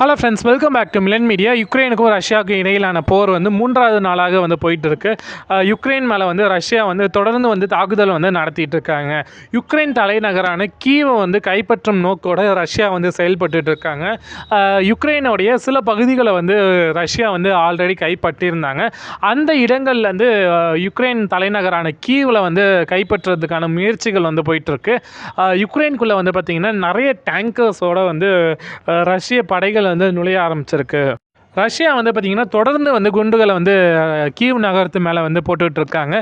Hello friends, welcome back to Milan media. யுக்ரைனுக்கும் ரஷ்யாவுக்கும் இடையிலான போர் வந்து 3வது நாளாக வந்து போயிட்டு இருக்கு. யுக்ரைன் மேலே வந்து ரஷ்யா வந்து தொடர்ந்து வந்து தாக்குதல் வந்து நடத்திட்டு இருக்காங்க. யுக்ரைன் தலைநகரான கீவை வந்து கைப்பற்றும் நோக்கோட ரஷ்யா வந்து செயல்பட்டு இருக்காங்க. யுக்ரைனுடைய சில பகுதிகளை வந்து ரஷ்யா வந்து ஆல்ரெடி கைப்பற்றியிருந்தாங்க. அந்த இடங்கள்லேருந்து யுக்ரைன் தலைநகரான கீவில் வந்து கைப்பற்றுறதுக்கான முயற்சிகள் வந்து போயிட்டுருக்கு. யுக்ரைனுக்குள்ளே வந்து பார்த்திங்கன்னா நிறைய டேங்கர்ஸோட வந்து ரஷ்ய படைகள் வந்து நுழைய ஆரம்பிச்சிருக்கு. ரஷ்யா வந்து பார்த்திங்கன்னா தொடர்ந்து வந்து குண்டுகளை வந்து கீவ் நகரத்து மேலே வந்து போட்டுக்கிட்டு இருக்காங்க.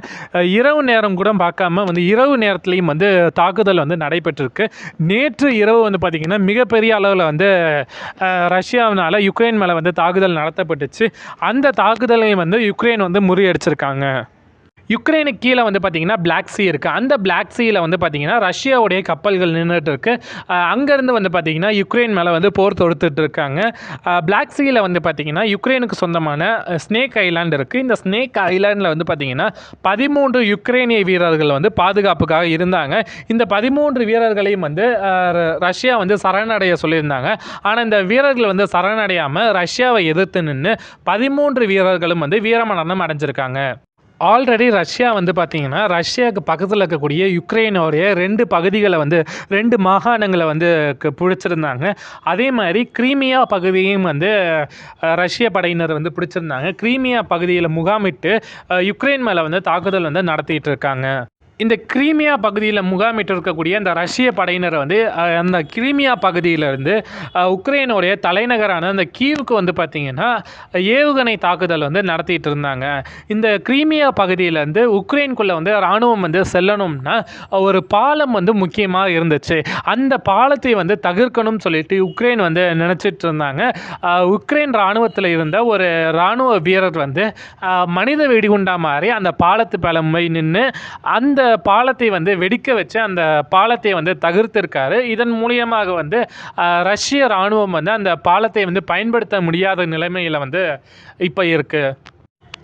இரவு நேரம் கூட பார்க்காம வந்து இரவு நேரத்துலேயும் வந்து தாக்குதல் வந்து நடைபெற்றிருக்கு. நேற்று இரவு வந்து பார்த்திங்கன்னா மிகப்பெரிய அளவில் வந்து ரஷ்யாவினால் யுக்ரைன் மேலே வந்து தாக்குதல் நடத்தப்பட்டுச்சு. அந்த தாக்குதலையும் வந்து யுக்ரைன் வந்து முறியடிச்சிருக்காங்க. யுக்ரைனுக்கு கீழே வந்து பார்த்திங்கன்னா பிளாக் சீ இருக்குது. அந்த பிளாக் சீயில் வந்து பார்த்திங்கன்னா ரஷ்யாவுடைய கப்பல்கள் நின்றுட்டு இருக்குது. அங்கேருந்து வந்து பார்த்திங்கன்னா யுக்ரைன் மேலே வந்து போர் தொடுத்துட்டு இருக்காங்க. பிளாக் சீயில் வந்து பார்த்திங்கன்னா யுக்ரைனுக்கு சொந்தமான ஸ்னேக் ஐலாண்ட் இருக்குது. இந்த ஸ்னேக் ஐலாண்டில் வந்து பார்த்திங்கன்னா 13 யுக்ரைனிய வீரர்கள் வந்து பாதுகாப்புக்காக இருந்தாங்க. இந்த 13 வீரர்களையும் வந்து ரஷ்யா வந்து சரணடைய சொல்லியிருந்தாங்க. ஆனால் இந்த வீரர்கள் வந்து சரணடையாமல் ரஷ்யாவை எதிர்த்து நின்று 13 வீரர்களும் வந்து வீரமரணம் அடைஞ்சிருக்காங்க. ஆல்ரெடி ரஷ்யா வந்து பார்த்திங்கன்னா ரஷ்யாவுக்கு பக்கத்தில் இருக்கக்கூடிய யுக்ரைனோடைய 2 பகுதிகளை வந்து 2 மாகாணங்களை வந்து பிடிச்சிருந்தாங்க. அதே மாதிரி கிரீமியா பகுதியையும் வந்து ரஷ்ய படையினர் வந்து பிடிச்சிருந்தாங்க. கிரீமியா பகுதியில் முகாமிட்டு யுக்ரைன் மேலே வந்து தாக்குதல் வந்து நடத்திட்டு இருக்காங்க. இந்த கிரீமியா பகுதியில் முகாமிட்டு இருக்கக்கூடிய அந்த ரஷ்ய படையினர் வந்து அந்த கிரீமியா பகுதியிலேருந்து உக்ரைனுடைய தலைநகரான அந்த கீவுக்கு வந்து பார்த்திங்கன்னா ஏவுகணை தாக்குதல் வந்து நடத்திட்டு இருந்தாங்க. இந்த கிரீமியா பகுதியிலேருந்து உக்ரைனுக்குள்ளே வந்து இராணுவம் வந்து செல்லணும்னா ஒரு பாலம் வந்து முக்கியமாக இருந்துச்சு. அந்த பாலத்தை வந்து தகர்க்கணும்னு சொல்லிட்டு உக்ரைன் வந்து நினச்சிட்டு இருந்தாங்க. உக்ரைன் இராணுவத்தில் இருந்த ஒரு இராணுவ வீரர் வந்து மனித வெடிகுண்டா மாதிரி அந்த பாலத்து மேலே போய் நின்று அந்த பாலத்தை வந்து வெடிக்க வச்சு அந்த பாலத்தை வந்து தகர்த்திருக்காரு. இதன் மூலியமாக வந்து ரஷ்ய இராணுவம் வந்து அந்த பாலத்தை வந்து பயன்படுத்த முடியாத நிலைமையில் வந்து இப்போ இருக்குது.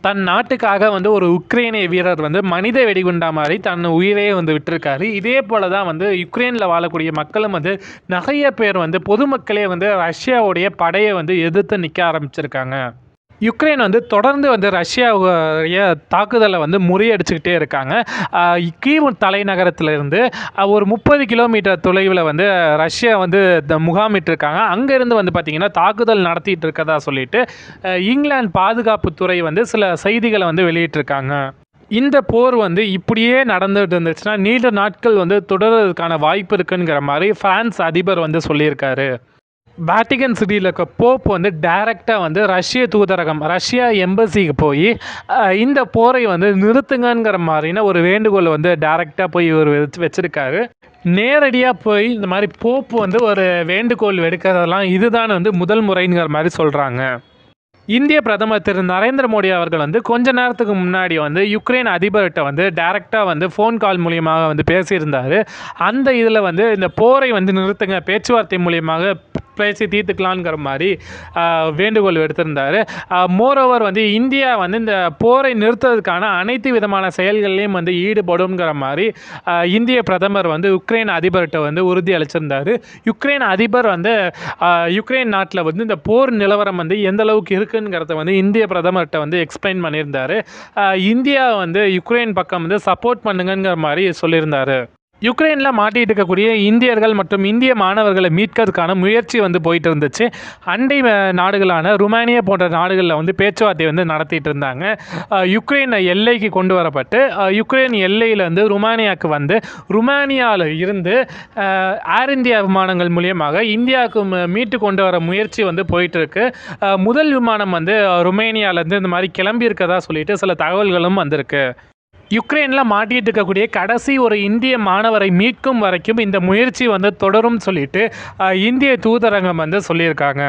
தன் நாட்டுக்காக வந்து ஒரு உக்ரைனிய வீரர் வந்து மனித வெடிகுண்டா மாதிரி தன் உயிரையே வந்து விட்டுருக்காரு. இதே போல தான் வந்து யுக்ரைனில் வாழக்கூடிய மக்களும் வந்து நிறைய பேர் வந்து பொதுமக்களே வந்து ரஷ்யாவுடைய படையை வந்து எதிர்த்து நிற்க ஆரம்பிச்சிருக்காங்க. யுக்ரைன் வந்து தொடர்ந்து வந்து ரஷ்யாவுடைய தாக்குதலை வந்து முறியடிச்சுக்கிட்டே இருக்காங்க. கீவ் தலைநகரத்திலிருந்து ஒரு 30 கிலோமீட்டர் தொலைவில் வந்து ரஷ்யா வந்து முகாமிட்டிருக்காங்க. அங்கேருந்து வந்து பார்த்திங்கன்னா தாக்குதல் நடத்திட்டு இருக்கதா சொல்லிட்டு இங்கிலாந்து பாதுகாப்புத்துறை வந்து சில செய்திகளை வந்து வெளியிட்டிருக்காங்க. இந்த போர் வந்து இப்படியே நடந்துகிட்டு இருந்துச்சுன்னா நீண்ட நாட்கள் வந்து தொடர்றதுக்கான வாய்ப்பு இருக்குங்கிற மாதிரி பிரான்ஸ் அதிபர் வந்து சொல்லியிருக்காரு. வேட்டிகன் சிட்டியில் இருக்க போப் வந்து டைரெக்டாக வந்து ரஷ்ய தூதரகம் ரஷ்யா எம்பசிக்கு போய் இந்த போரை வந்து நிறுத்துங்கிற மாதிரின ஒரு வேண்டுகோள் வந்து டைரெக்டாக போய் இவர் வச்சுருக்காரு. நேரடியாக போய் இந்த மாதிரி போப் வந்து ஒரு வேண்டுகோள் எடுக்கிறதெல்லாம் இதுதான் வந்து முதல் முறைங்கிற மாதிரி சொல்கிறாங்க. இந்திய பிரதமர் திரு நரேந்திர மோடி அவர்கள் வந்து கொஞ்ச நேரத்துக்கு முன்னாடி வந்து யுக்ரைன் அதிபர்கிட்ட வந்து டைரெக்டாக வந்து ஃபோன் கால் மூலியமாக வந்து பேசியிருந்தார். அந்த இதில் வந்து இந்த போரை வந்து நிறுத்துங்க, பேச்சுவார்த்தை மூலியமாக பேசி தீர்த்துக்கலாங்கிற மாதிரி வேண்டுகோள் எடுத்திருந்தார். மோரோவர் வந்து இந்தியா வந்து இந்த போரை நிறுத்துறதுக்கான அனைத்து விதமான செயல்கள்லையும் வந்து ஈடுபடுங்கிற மாதிரி இந்திய பிரதமர் வந்து யுக்ரைன் அதிபர்கிட்ட வந்து உறுதி அளிச்சிருந்தார். யுக்ரைன் அதிபர் வந்து யுக்ரைன் நாட்டில் வந்து இந்த போர் நிலவரம் வந்து எந்த அளவுக்கு இருக்குங்கிறத வந்து இந்திய பிரதமர்கிட்ட வந்து எக்ஸ்பிளைன் பண்ணியிருந்தார். இந்தியா வந்து யுக்ரைன் பக்கம் வந்து சப்போர்ட் பண்ணுங்கிற மாதிரி சொல்லியிருந்தார். யுக்ரைனில் மாட்டிகிட்டு இருக்கக்கூடிய இந்தியர்கள் மற்றும் இந்திய மாணவர்களை மீட்கிறதுக்கான முயற்சி வந்து போயிட்டு இருந்துச்சு. அண்டை நாடுகளான ருமானியா போன்ற நாடுகளில் வந்து பேச்சுவார்த்தை வந்து நடத்திட்டு இருந்தாங்க. யுக்ரைன் எல்லைக்கு கொண்டு வரப்பட்டு யுக்ரைன் எல்லையிலேருந்து ருமானியாவுக்கு வந்து ருமானியாவில் இருந்து ஏர் இந்தியா விமானங்கள் மூலியமாக இந்தியாவுக்கு மீட்டு கொண்டு வர முயற்சி வந்து போயிட்டுருக்கு. முதல் விமானம் வந்து ருமேனியாவிலேருந்து இந்த மாதிரி கிளம்பி இருக்கதா சொல்லிட்டு சில தகவல்களும் வந்திருக்கு. யுக்ரைனில் மாட்டிகிட்டு இருக்கக்கூடிய கடைசி ஒரு இந்திய மாணவரை மீட்கும் வரைக்கும் இந்த முயற்சி வந்து தொடரும் சொல்லிட்டு இந்திய தூதரகம் வந்து சொல்லியிருக்காங்க.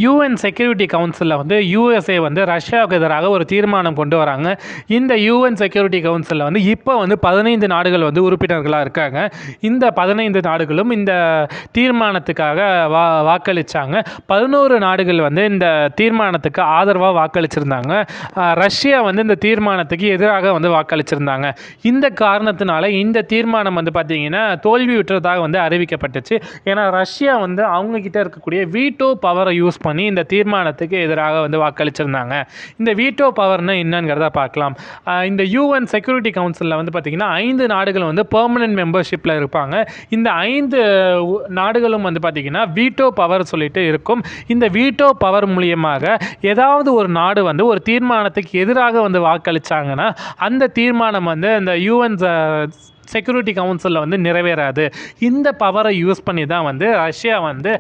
யூஎன் செக்யூரிட்டி கவுன்சிலில் வந்து யூஎஸ்ஏ வந்து ரஷ்யாவுக்கு எதிராக ஒரு தீர்மானம் கொண்டு வராங்க. இந்த யூஎன் செக்யூரிட்டி கவுன்சிலில் வந்து இப்போ வந்து 15 நாடுகள் வந்து உறுப்பினர்களாக இருக்காங்க. இந்த 15 நாடுகளும் இந்த தீர்மானத்துக்காக வாக்களித்தாங்க. 11 நாடுகள் வந்து இந்த தீர்மானத்துக்கு ஆதரவாக வாக்களிச்சிருந்தாங்க. ரஷ்யா வந்து இந்த தீர்மானத்துக்கு எதிராக வந்து வாக்களிச்சிருந்தாங்க. இந்த காரணத்தினால இந்த தீர்மானம் வந்து பார்த்திங்கன்னா தோல்வியுற்றதாக வந்து அறிவிக்கப்பட்டுச்சு. ஏன்னா ரஷ்யா வந்து அவங்கக்கிட்ட இருக்கக்கூடிய வீட்டோ பவரை யூஸ் பண்ணி இந்த தீர்மானத்துக்கு எதிராக வந்து வாக்களிச்சிருந்தாங்க. இந்த வீட்டோ பவர்னா என்னங்கிறத பார்க்கலாம். இந்த யூஎன் செக்யூரிட்டி கவுன்சிலில் வந்து பார்த்திங்கன்னா 5 நாடுகள் வந்து பெர்மனன்ட் மெம்பர்ஷிப்பில் இருப்பாங்க. இந்த 5 நாடுகளும் வந்து பார்த்திங்கன்னா வீட்டோ பவர் சொல்லிட்டு இருக்கும். இந்த வீட்டோ பவர் மூலியமாக ஏதாவது ஒரு நாடு வந்து ஒரு தீர்மானத்துக்கு எதிராக வந்து வாக்களித்தாங்கன்னா அந்த தீர்மானம் வந்து இந்த யூஎன் செக்யூரிட்டி கவுன்சிலில் வந்து நிறைவேறாது. இந்த பவரை யூஸ் பண்ணி தான் வந்து ரஷ்யா வந்து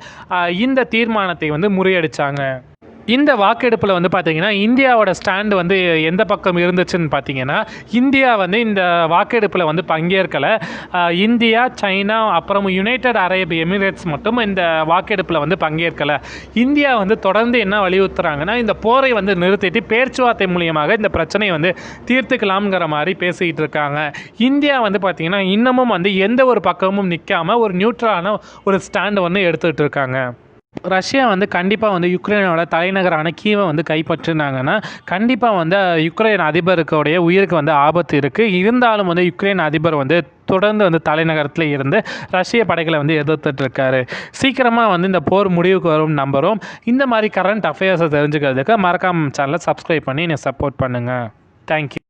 இந்த தீர்மானத்தை வந்து முறியடித்தாங்க. இந்த வாக்கெடுப்பில் வந்து பார்த்திங்கன்னா இந்தியாவோட ஸ்டாண்டு வந்து எந்த பக்கம் இருந்துச்சுன்னு பார்த்திங்கன்னா, இந்தியா வந்து இந்த வாக்கெடுப்பில் வந்து பங்கேற்கலை. இந்தியா, சைனா, அப்புறம் யுனைடெட் அரேப் எமிரேட்ஸ் மட்டும் இந்த வாக்கெடுப்பில் வந்து பங்கேற்கலை. இந்தியா வந்து தொடர்ந்து என்ன வலியுறுத்துறாங்கன்னா, இந்த போரை வந்து நிறுத்திட்டு பேச்சுவார்த்தை மூலியமாக இந்த பிரச்சனையை வந்து தீர்த்துக்கலாம்ங்கிற மாதிரி பேசிக்கிட்டு இருக்காங்க. இந்தியா வந்து பார்த்திங்கன்னா இன்னமும் வந்து எந்த ஒரு பக்கமும் நிற்காமல் ஒரு நியூட்ரலான ஒரு ஸ்டாண்டு வந்து எடுத்துகிட்டு இருக்காங்க. ரஷ்யா வந்து கண்டிப்பாக வந்து யுக்ரைனோட தலைநகரான கீவை வந்து கைப்பற்றினாங்கன்னா கண்டிப்பாக வந்து யுக்ரைன் அதிபருக்குடைய உயிருக்கு வந்து ஆபத்து இருக்குது. இருந்தாலும் வந்து யுக்ரைன் அதிபர் வந்து தொடர்ந்து வந்து தலைநகரத்தில் இருந்து ரஷ்ய படைகளை வந்து எதிர்த்துட்டு இருக்காரு. சீக்கிரமாக வந்து இந்த போர் முடிவுக்கு வரும் நம்புகிறோம். இந்த மாதிரி கரண்ட் அஃபேர்ஸை தெரிஞ்சுக்கிறதுக்கு மறக்காம சேனலை சப்ஸ்கிரைப் பண்ணி என்னை சப்போர்ட் பண்ணுங்கள். தேங்க்யூ.